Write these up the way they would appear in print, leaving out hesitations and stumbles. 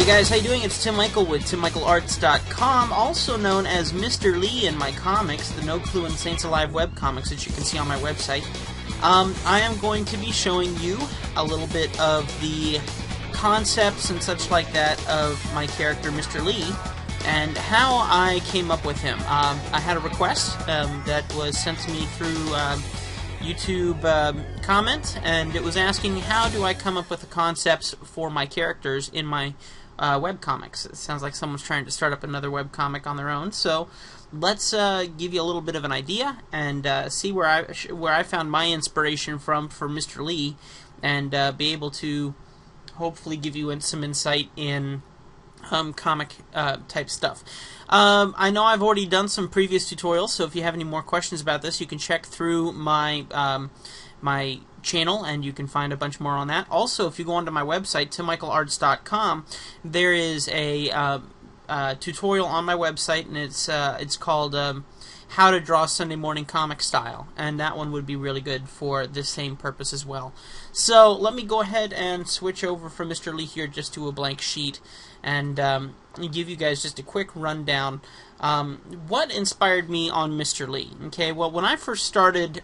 Hey guys, how you doing? It's Tim Michael with TimMichaelArts.com, also known as Mr. Lee in my comics, the No Clue and Saints Alive webcomics that you can see on my website. I am going to be showing you a little bit of the concepts and such like that of my character, Mr. Lee, and how I came up with him. I had a request that was sent to me through YouTube comment, and it was asking how do I come up with the concepts for my characters in my webcomics. It sounds like someone's trying to start up another webcomic on their own, so let's give you a little bit of an idea and see where I found my inspiration from for Mr. Lee, and be able to hopefully give you some insight in comic type stuff. I know I've already done some previous tutorials, so if you have any more questions about this, you can check through my my channel, and you can find a bunch more on that. Also, if you go onto my website, TimMichaelArts.com, there is a tutorial on my website, and it's called How to Draw Sunday Morning Comic Style, and that one would be really good for this same purpose as well. So let me go ahead and switch over from Mr. Lee here just to a blank sheet, and give you guys just a quick rundown. What inspired me on Mr. Lee? Okay, well, when I first started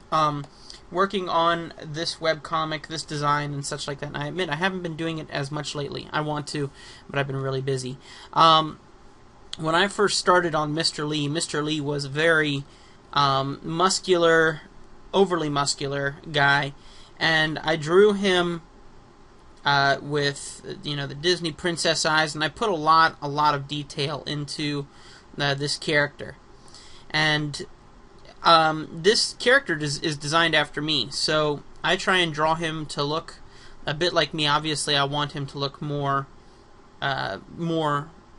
working on this webcomic, this design, and such like that, and I admit I haven't been doing it as much lately. I want to, but I've been really busy. When I first started on Mr. Lee was a very muscular, overly muscular guy, and I drew him with the Disney princess eyes, and I put a lot of detail into this character. And this character is designed after me, so I try and draw him to look a bit like me. Obviously, I want him to look more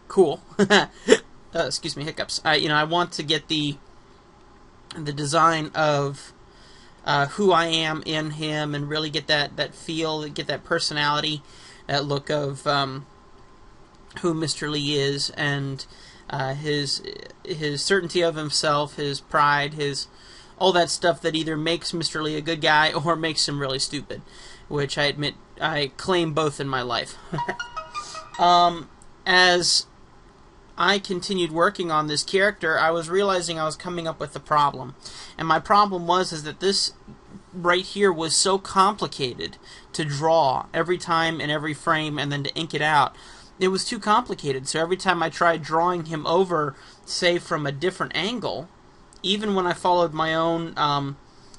cool. Excuse me, hiccups. I want to get the design of who I am in him, and really get that feel, get that personality, that look of who Mr. Lee is, and his certainty of himself, his pride, all that stuff that either makes Mr. Lee a good guy or makes him really stupid, which I admit I claim both in my life. As I continued working on this character, I was realizing I was coming up with a problem, and my problem is that this right here was so complicated to draw every time in every frame, and then to ink it out. It was too complicated, so every time I tried drawing him over, say from a different angle, even when I followed my own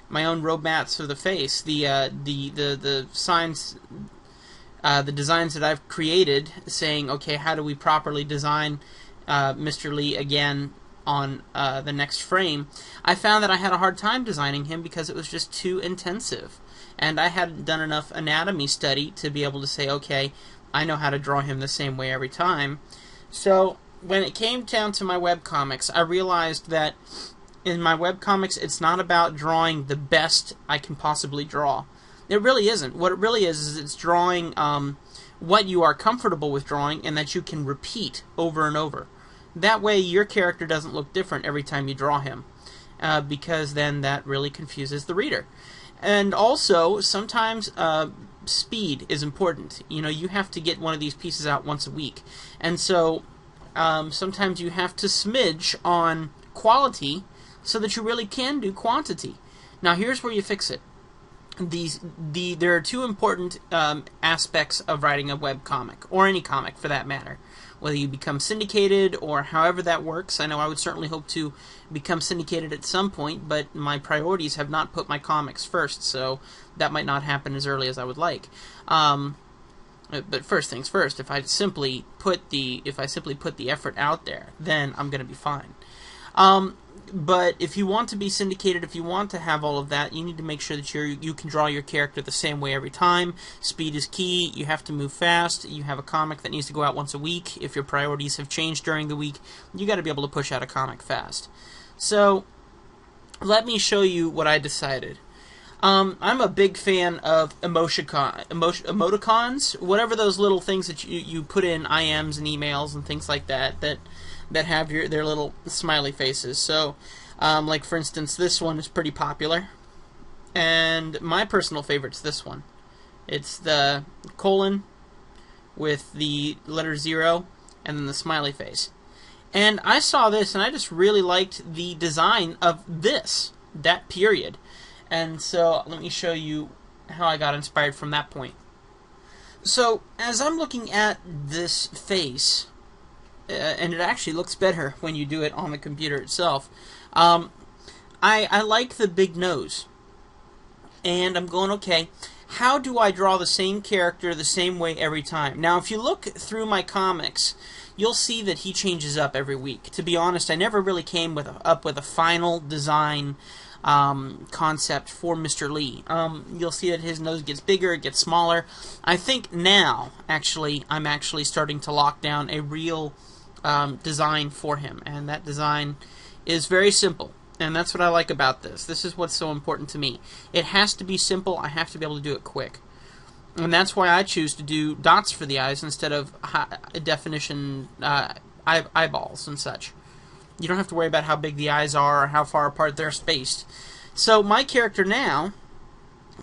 roadmaps for the face, the signs, the designs that I've created, saying, okay, how do we properly design Mr. Lee again on the next frame, I found that I had a hard time designing him because it was just too intensive, and I hadn't done enough anatomy study to be able to say, okay, I know how to draw him the same way every time. So when it came down to my webcomics, I realized that in my webcomics, it's not about drawing the best I can possibly draw. It really isn't. What it really is it's drawing what you are comfortable with drawing, and that you can repeat over and over. That way your character doesn't look different every time you draw him, because then that really confuses the reader. And also, sometimes speed is important. You have to get one of these pieces out once a week, and so sometimes you have to smidge on quality so that you really can do quantity. Now here's where you fix it. There are two important aspects of writing a webcomic, or any comic for that matter. Whether you become syndicated or however that works. I know I would certainly hope to become syndicated at some point, but my priorities have not put my comics first, so that might not happen as early as I would like. But first things first, if I simply put the effort out there, then I'm going to be fine. But if you want to be syndicated, if you want to have all of that, you need to make sure that you can draw your character the same way every time. Speed is key. You have to move fast. You have a comic that needs to go out once a week. If your priorities have changed during the week, you got to be able to push out a comic fast. So let me show you what I decided. I'm a big fan of emoticons, whatever those little things that you put in IMs and emails and things like that have their little smiley faces. So, like for instance, this one is pretty popular, and my personal favorite's this one. It's the colon with the letter 0 and then the smiley face. And I saw this and I just really liked the design of that period. And so let me show you how I got inspired from that point. So as I'm looking at this face, and it actually looks better when you do it on the computer itself, I like the big nose. And I'm going, okay, how do I draw the same character the same way every time? Now, if you look through my comics, you'll see that he changes up every week. To be honest, I never really came up with a final design concept for Mr. Lee. You'll see that his nose gets bigger, it gets smaller. I think now, actually, I'm actually starting to lock down a real design for him, and that design is very simple. And that's what I like about this. This is what's so important to me. It has to be simple. I have to be able to do it quick. And that's why I choose to do dots for the eyes instead of high definition eyeballs and such. You don't have to worry about how big the eyes are or how far apart they're spaced. So my character now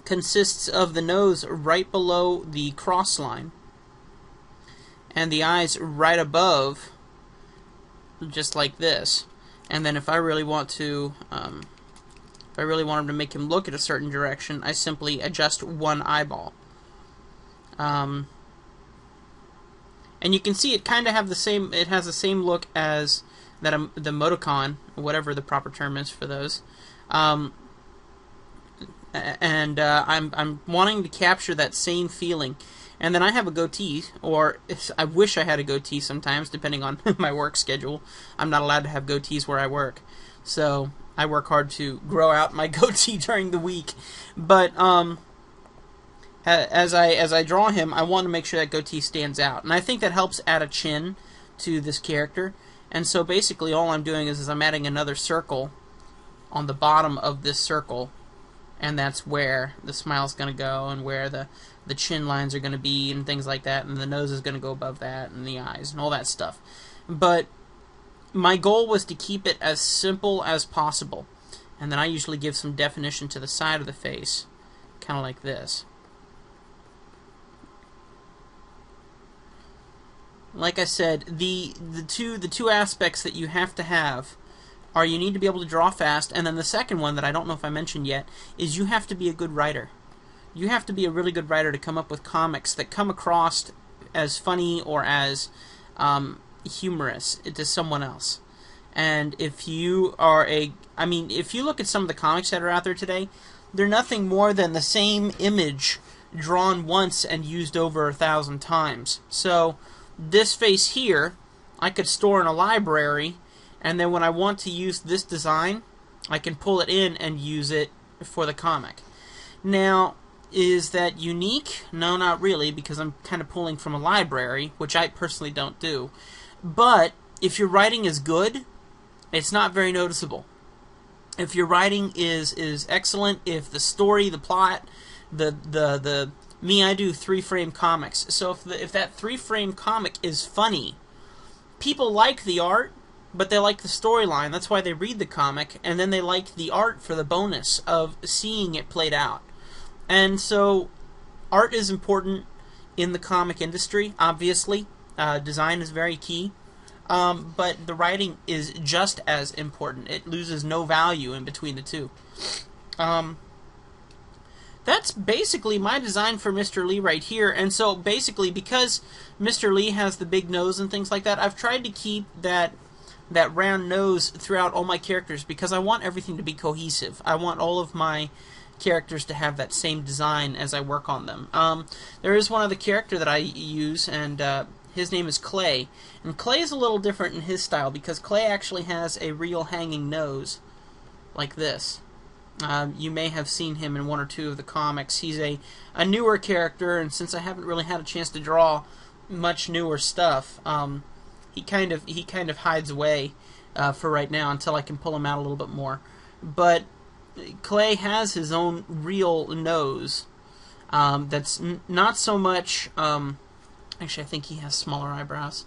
consists of the nose right below the cross line and the eyes right above, just like this. And then if I really want to, if I really want to make him look at a certain direction, I simply adjust one eyeball. And you can see it kind of have the same. It has the same look as the emoticon, whatever the proper term is for those. I'm wanting to capture that same feeling. And then I have a goatee, or I wish I had a goatee sometimes, depending on my work schedule. I'm not allowed to have goatees where I work, so I work hard to grow out my goatee during the week. But as I draw him, I want to make sure that goatee stands out, and I think that helps add a chin to this character. And so basically, all I'm doing is I'm adding another circle on the bottom of this circle, and that's where the smile's going to go, and where the chin lines are going to be, and things like that, and the nose is going to go above that, and the eyes, and all that stuff. But my goal was to keep it as simple as possible, and then I usually give some definition to the side of the face, kind of like this. Like I said, the two aspects that you have to have are you need to be able to draw fast, and then the second one that I don't know if I mentioned yet is you have to be a good writer. You have to be a really good writer to come up with comics that come across as funny or as humorous to someone else. And if you are if you look at some of the comics that are out there today, they're nothing more than the same image drawn once and used over 1,000 times. So this face here, I could store in a library, and then when I want to use this design, I can pull it in and use it for the comic. Now, is that unique? No, not really, because I'm kind of pulling from a library, which I personally don't do. But if your writing is good, it's not very noticeable. If your writing is excellent, if the story, the plot, I do 3-frame comics. So if that 3-frame comic is funny, people like the art, but they like the storyline. That's why they read the comic, and then they like the art for the bonus of seeing it played out. And so art is important in the comic industry, obviously. Design is very key. But the writing is just as important. It loses no value in between the two. That's basically my design for Mr. Lee right here. And so basically, because Mr. Lee has the big nose and things like that, I've tried to keep that round nose throughout all my characters because I want everything to be cohesive. I want all of my characters to have that same design as I work on them. There is one other character that I use, and his name is Clay. And Clay is a little different in his style because Clay actually has a real hanging nose like this. You may have seen him in one or two of the comics. He's a newer character, and since I haven't really had a chance to draw much newer stuff, he kind of hides away for right now until I can pull him out a little bit more. But Clay has his own real nose that's not so much... actually, I think he has smaller eyebrows.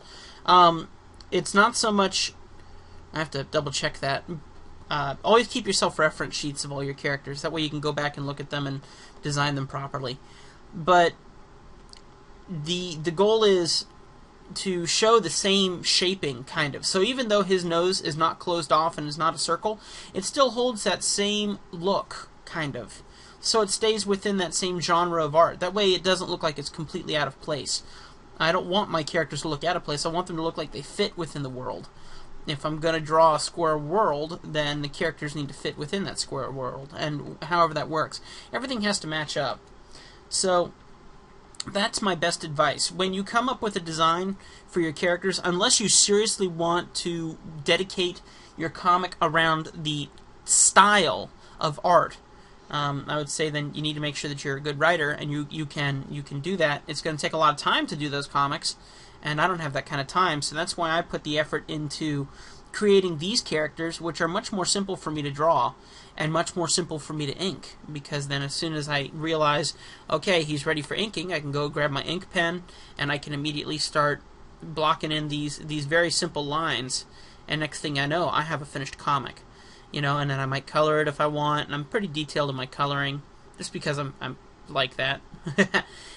It's not so much... I have to double-check that. Always keep yourself reference sheets of all your characters. That way you can go back and look at them and design them properly. But the goal is to show the same shaping, kind of. So even though his nose is not closed off and is not a circle, it still holds that same look, kind of. So it stays within that same genre of art. That way it doesn't look like it's completely out of place. I don't want my characters to look out of place. I want them to look like they fit within the world. If I'm going to draw a square world, then the characters need to fit within that square world, and however that works. Everything has to match up. So that's my best advice. When you come up with a design for your characters, unless you seriously want to dedicate your comic around the style of art, I would say then you need to make sure that you're a good writer, and you can do that. It's going to take a lot of time to do those comics, and I don't have that kind of time, so that's why I put the effort into creating these characters, which are much more simple for me to draw and much more simple for me to ink, because then as soon as I realize, okay, he's ready for inking, I can go grab my ink pen and I can immediately start blocking in these very simple lines, and next thing I know, I have a finished comic. And then I might color it if I want, and I'm pretty detailed in my coloring, just because I'm like that.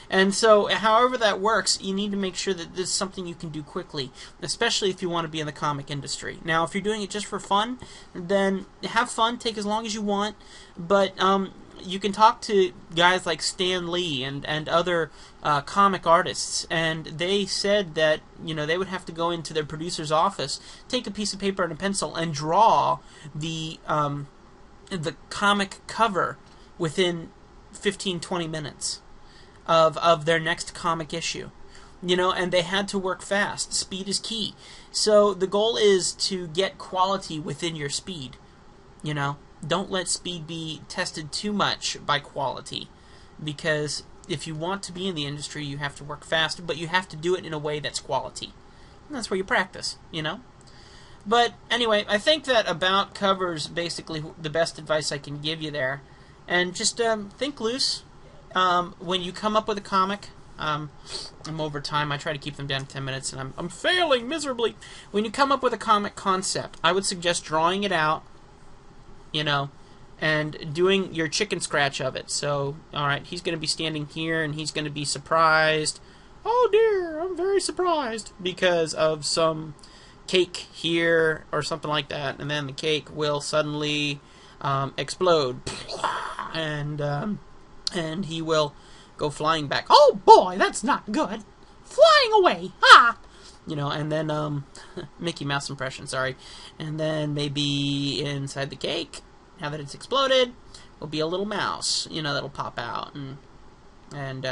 And so, however that works, you need to make sure that this is something you can do quickly, especially if you want to be in the comic industry. Now, if you're doing it just for fun, then have fun, take as long as you want, but you can talk to guys like Stan Lee and other comic artists, and they said that they would have to go into their producer's office, take a piece of paper and a pencil, and draw the comic cover within 15-20 minutes of their next comic issue. And they had to work fast. Speed is key. So the goal is to get quality within your speed. Don't let speed be tested too much by quality, because if you want to be in the industry, you have to work fast, but you have to do it in a way that's quality. And that's where you practice, But anyway, I think that about covers basically the best advice I can give you there. And just think loose. When you come up with a comic, I'm over time. I try to keep them down to 10 minutes, and I'm failing miserably. When you come up with a comic concept, I would suggest drawing it out, and doing your chicken scratch of it. So, alright, he's going to be standing here, and he's going to be surprised. Oh dear, I'm very surprised, because of some cake here, or something like that, and then the cake will suddenly explode, and he will go flying back. Oh boy, that's not good. Flying away, ha! And then, Mickey Mouse impression, sorry. And then maybe inside the cake, now that it's exploded, will be a little mouse, that'll pop out, and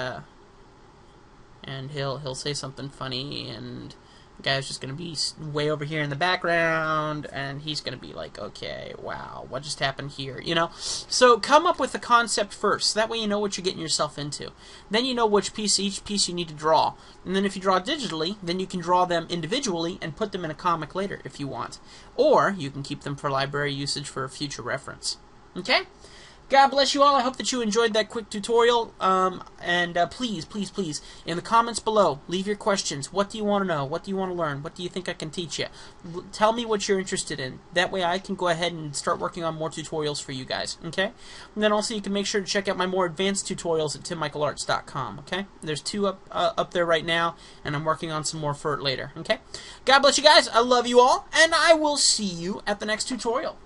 he'll say something funny, and the guy's just going to be way over here in the background, and he's going to be like, okay, wow, what just happened here, So come up with the concept first. That way you know what you're getting yourself into. Then you know each piece you need to draw. And then if you draw digitally, then you can draw them individually and put them in a comic later if you want. Or you can keep them for library usage for future reference. Okay? God bless you all. I hope that you enjoyed that quick tutorial. Please, please, please, in the comments below, leave your questions. What do you want to know? What do you want to learn? What do you think I can teach you? Tell me what you're interested in. That way I can go ahead and start working on more tutorials for you guys. Okay? And then also you can make sure to check out my more advanced tutorials at timmichaelarts.com. Okay? There's 2 up there right now, and I'm working on some more for it later. Okay? God bless you guys. I love you all, and I will see you at the next tutorial.